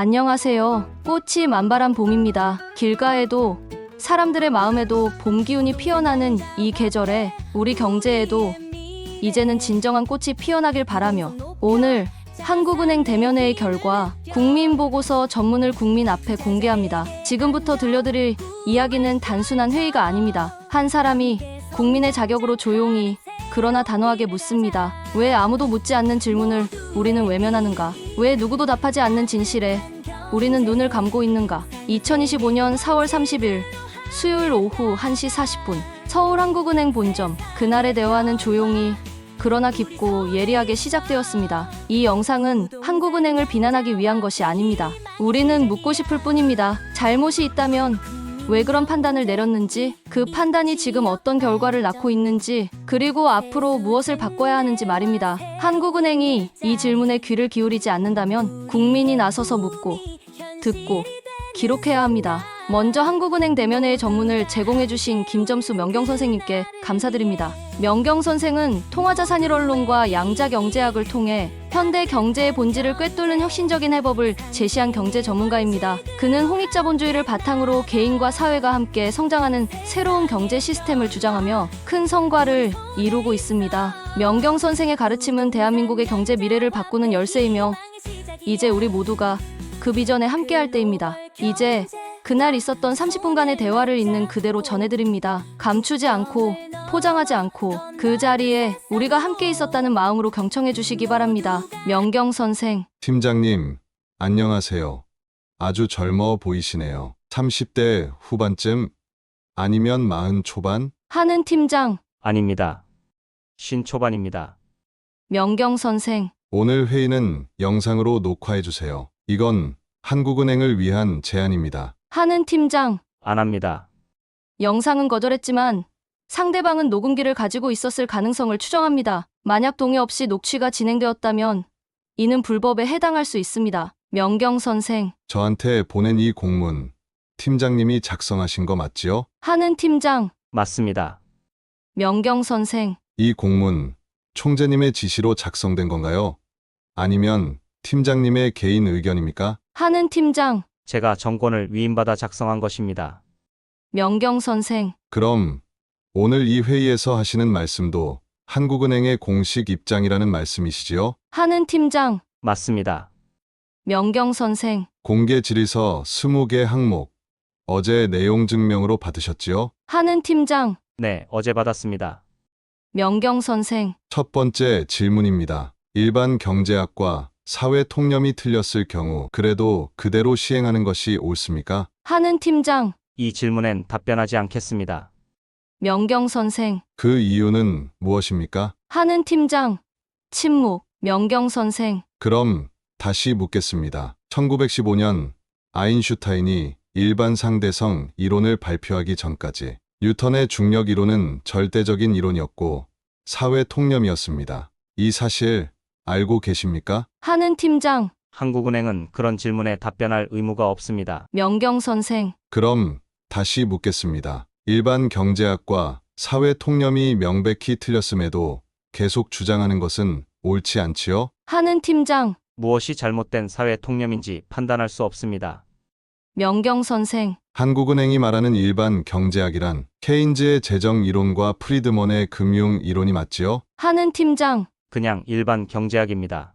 안녕하세요. 꽃이 만발한 봄입니다. 길가에도 사람들의 마음에도 봄 기운이 피어나는 이 계절에 우리 경제에도 이제는 진정한 꽃이 피어나길 바라며 오늘 한국은행 대면회의 결과 국민보고서 전문을 국민 앞에 공개합니다. 지금부터 들려드릴 이야기는 단순한 회의가 아닙니다. 한 사람이 국민의 자격으로 조용히 그러나 단호하게 묻습니다. 왜 아무도 묻지 않는 질문을 우리는 외면하는가? 왜 누구도 답하지 않는 진실에 우리는 눈을 감고 있는가? 2025년 4월 30일 수요일 오후 1시 40분 서울한국은행 본점. 그날의 대화는 조용히 그러나 깊고 예리하게 시작되었습니다. 이 영상은 한국은행을 비난하기 위한 것이 아닙니다. 우리는 묻고 싶을 뿐입니다. 잘못이 있다면 왜 그런 판단을 내렸는지, 그 판단이 지금 어떤 결과를 낳고 있는지, 그리고 앞으로 무엇을 바꿔야 하는지 말입니다. 한국은행이 이 질문에 귀를 기울이지 않는다면 국민이 나서서 묻고, 듣고, 기록해야 합니다. 먼저 한국은행 대면회의 전문을 제공해주신 김점수 명경 선생님께 감사드립니다. 명경 선생은 통화자산일원론과 양자경제학을 통해 현대 경제의 본질을 꿰뚫는 혁신적인 해법을 제시한 경제 전문가입니다. 그는 홍익자본주의를 바탕으로 개인과 사회가 함께 성장하는 새로운 경제 시스템을 주장하며 큰 성과를 이루고 있습니다. 명경 선생의 가르침은 대한민국의 경제 미래를 바꾸는 열쇠이며 이제 우리 모두가 그 비전에 함께할 때입니다. 이제 그날 있었던 30분간의 대화를 있는 그대로 전해드립니다. 감추지 않고 포장하지 않고 그 자리에 우리가 함께 있었다는 마음으로 경청해 주시기 바랍니다. 명경 선생. 팀장님, 안녕하세요. 아주 젊어 보이시네요. 30대 후반쯤 아니면 40 초반? 하는 팀장. 아닙니다. 50 초반입니다. 명경 선생. 오늘 회의는 영상으로 녹화해 주세요. 이건 한국은행을 위한 제안입니다. 하는 팀장. 안 합니다. 영상은 거절했지만 상대방은 녹음기를 가지고 있었을 가능성을 추정합니다. 만약 동의 없이 녹취가 진행되었다면 이는 불법에 해당할 수 있습니다. 명경 선생. 저한테 보낸 이 공문, 팀장님이 작성하신 거 맞지요? 하는 팀장. 맞습니다. 명경 선생. 이 공문, 총재님의 지시로 작성된 건가요? 아니면 팀장님의 개인 의견입니까? 하는 팀장. 제가 정권을 위임받아 작성한 것입니다. 명경 선생. 그럼 오늘 이 회의에서 하시는 말씀도 한국은행의 공식 입장이라는 말씀이시지요? 하는 팀장. 맞습니다. 명경 선생. 공개 질의서 20개 항목, 어제 내용 증명으로 받으셨지요? 하는 팀장. 네, 어제 받았습니다. 명경 선생. 첫 번째 질문입니다. 일반 경제학과 사회 통념이 틀렸을 경우 그래도 그대로 시행하는 것이 옳습니까? 하는 팀장. 이 질문엔 답변하지 않겠습니다. 명경 선생. 그 이유는 무엇입니까? 하는 팀장. 침묵. 명경 선생. 그럼 다시 묻겠습니다. 1915년 아인슈타인이 일반 상대성 이론을 발표하기 전까지 뉴턴의 중력 이론은 절대적인 이론이었고 사회 통념이었습니다. 이 사실 알고 계십니까? 하는 팀장. 한국은행은 그런 질문에 답변할 의무가 없습니다. 명경 선생. 그럼 다시 묻겠습니다. 일반 경제학과 사회 통념이 명백히 틀렸음에도 계속 주장하는 것은 옳지 않지요? 하는 팀장. 무엇이 잘못된 사회 통념인지 판단할 수 없습니다. 명경 선생. 한국은행이 말하는 일반 경제학이란 케인즈의 재정 이론과 프리드먼의 금융 이론이 맞지요? 하는 팀장. 그냥 일반 경제학입니다.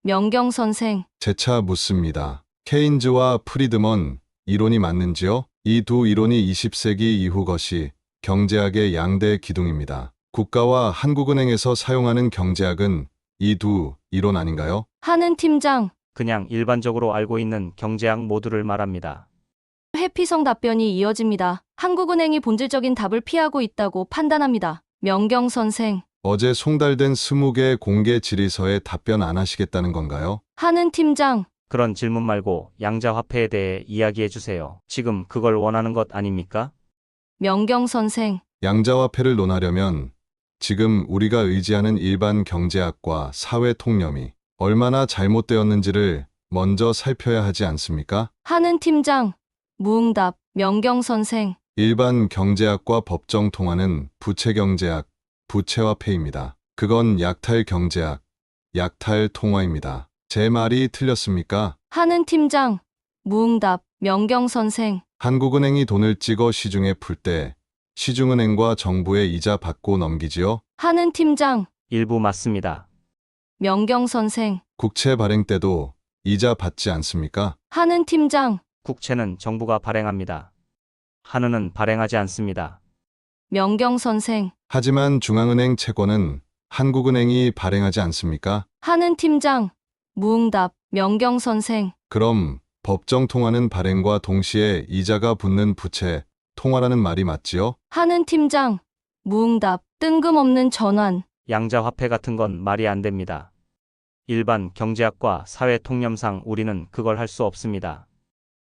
명경 선생. 재차 묻습니다. 케인즈와 프리드먼 이론이 맞는지요? 이 두 이론이 20세기 이후 것이 경제학의 양대 기둥입니다. 국가와 한국은행에서 사용하는 경제학은 이 두 이론 아닌가요? 하는 팀장. 그냥 일반적으로 알고 있는 경제학 모두를 말합니다. 회피성 답변이 이어집니다. 한국은행이 본질적인 답을 피하고 있다고 판단합니다. 명경 선생. 어제 송달된 20개 공개 질의서에 답변 안 하시겠다는 건가요? 하는 팀장. 그런 질문 말고 양자화폐에 대해 이야기해 주세요. 지금 그걸 원하는 것 아닙니까? 명경 선생. 양자화폐를 논하려면 지금 우리가 의지하는 일반 경제학과 사회 통념이 얼마나 잘못되었는지를 먼저 살펴야 하지 않습니까? 하는 팀장. 무응답. 명경 선생. 일반 경제학과 법정 통화는 부채경제학, 부채화폐입니다. 그건 약탈 경제학, 약탈 통화입니다. 제 말이 틀렸습니까? 하는 팀장. 무응답. 명경 선생. 한국은행이 돈을 찍어 시중에 풀 때 시중은행과 정부에 이자 받고 넘기지요? 하는 팀장. 일부 맞습니다. 명경 선생. 국채 발행 때도 이자 받지 않습니까? 하는 팀장. 국채는 정부가 발행합니다. 한은은 발행하지 않습니다. 명경 선생. 하지만 중앙은행 채권은 한국은행이 발행하지 않습니까? 하는 팀장. 무응답. 명경 선생. 그럼 법정 통화는 발행과 동시에 이자가 붙는 부채 통화라는 말이 맞지요? 하는 팀장. 무응답. 뜬금없는 전환. 양자화폐 같은 건 말이 안 됩니다. 일반 경제학과 사회 통념상 우리는 그걸 할 수 없습니다.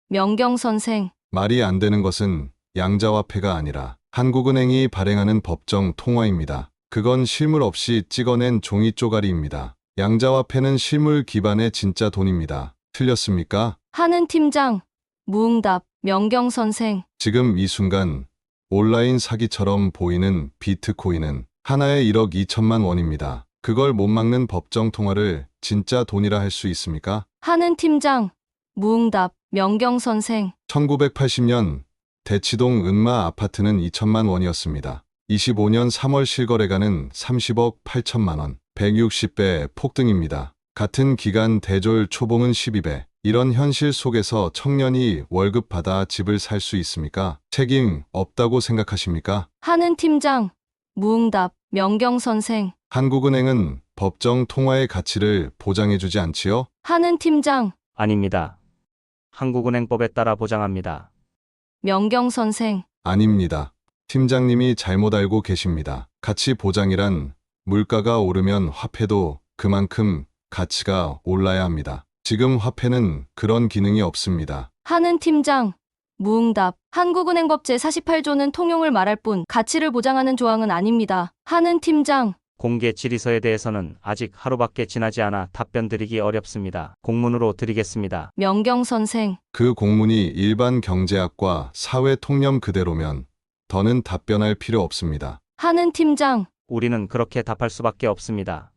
명경 선생. 말이 안 되는 것은 양자화폐가 아니라 한국은행이 발행하는 법정 통화입니다. 그건 실물 없이 찍어낸 종이 쪼가리입니다. 양자화폐는 실물 기반의 진짜 돈입니다. 틀렸습니까? 하는 팀장. 무응답. 명경 선생. 지금 이 순간 온라인 사기처럼 보이는 비트코인은 하나에 1억 2천만 원입니다. 그걸 못 막는 법정 통화를 진짜 돈이라 할 수 있습니까? 하는 팀장. 무응답. 명경 선생. 1980년 대치동 은마 아파트는 2천만 원이었습니다. 25년 3월 실거래가는 30억 8천만 원, 160배 폭등입니다. 같은 기간 대졸 초봉은 12배. 이런 현실 속에서 청년이 월급 받아 집을 살 수 있습니까? 책임 없다고 생각하십니까? 하는 팀장. 무응답. 명경 선생. 한국은행은 법정 통화의 가치를 보장해주지 않지요? 하는 팀장. 아닙니다. 한국은행법에 따라 보장합니다. 명경 선생. 아닙니다. 팀장님이 잘못 알고 계십니다. 가치 보장이란 물가가 오르면 화폐도 그만큼 가치가 올라야 합니다. 지금 화폐는 그런 기능이 없습니다. 하는 팀장. 무응답. 한국은행법 제48조는 통용을 말할 뿐 가치를 보장하는 조항은 아닙니다. 하는 팀장. 공개 질의서에 대해서는 아직 하루밖에 지나지 않아 답변 드리기 어렵습니다. 공문으로 드리겠습니다. 명경 선생. 그 공문이 일반 경제학과 사회 통념 그대로면 더는 답변할 필요 없습니다. 하는 팀장. 우리는 그렇게 답할 수밖에 없습니다.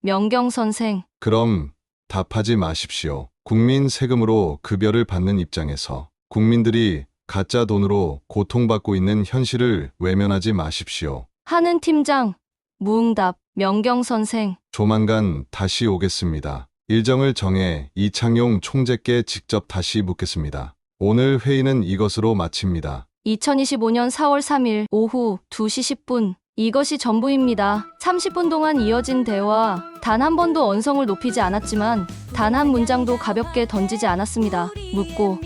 명경 선생. 그럼 답하지 마십시오. 국민 세금으로 급여를 받는 입장에서 국민들이 가짜 돈으로 고통받고 있는 현실을 외면하지 마십시오. 하는 팀장. 무응답. 명경 선생. 조만간 다시 오겠습니다. 일정을 정해 이창용 총재께 직접 다시 묻겠습니다. 오늘 회의는 이것으로 마칩니다. 2025년 4월 3일 오후 2시 10분. 이것이 전부입니다. 30분 동안 이어진 대화. 단 한 번도 언성을 높이지 않았지만 단 한 문장도 가볍게 던지지 않았습니다. 묻고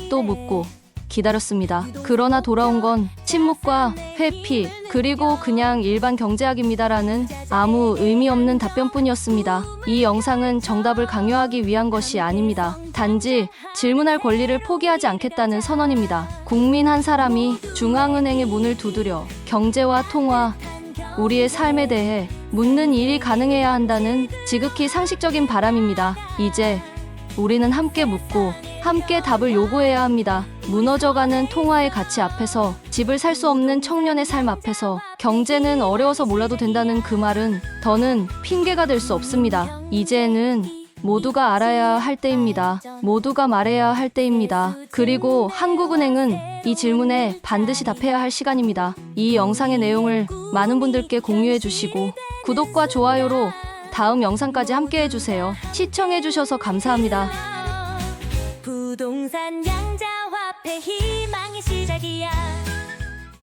또 묻고 기다렸습니다. 그러나 돌아온 건 침묵과 회피 그리고 그냥 일반 경제학입니다라는 아무 의미 없는 답변뿐이었습니다. 이 영상은 정답을 강요하기 위한 것이 아닙니다. 단지 질문할 권리를 포기하지 않겠다는 선언입니다. 국민 한 사람이 중앙은행의 문을 두드려 경제와 통화, 우리의 삶에 대해 묻는 일이 가능해야 한다는 지극히 상식적인 바람입니다. 이제 우리는 함께 묻고 함께 답을 요구해야 합니다. 무너져가는 통화의 가치 앞에서, 집을 살 수 없는 청년의 삶 앞에서 경제는 어려워서 몰라도 된다는 그 말은 더는 핑계가 될 수 없습니다. 이제는 모두가 알아야 할 때입니다. 모두가 말해야 할 때입니다. 그리고 한국은행은 이 질문에 반드시 답해야 할 시간입니다. 이 영상의 내용을 많은 분들께 공유해 주시고 구독과 좋아요로 다음 영상까지 함께 해주세요. 시청해주셔서 감사합니다. 부동산 양자화폐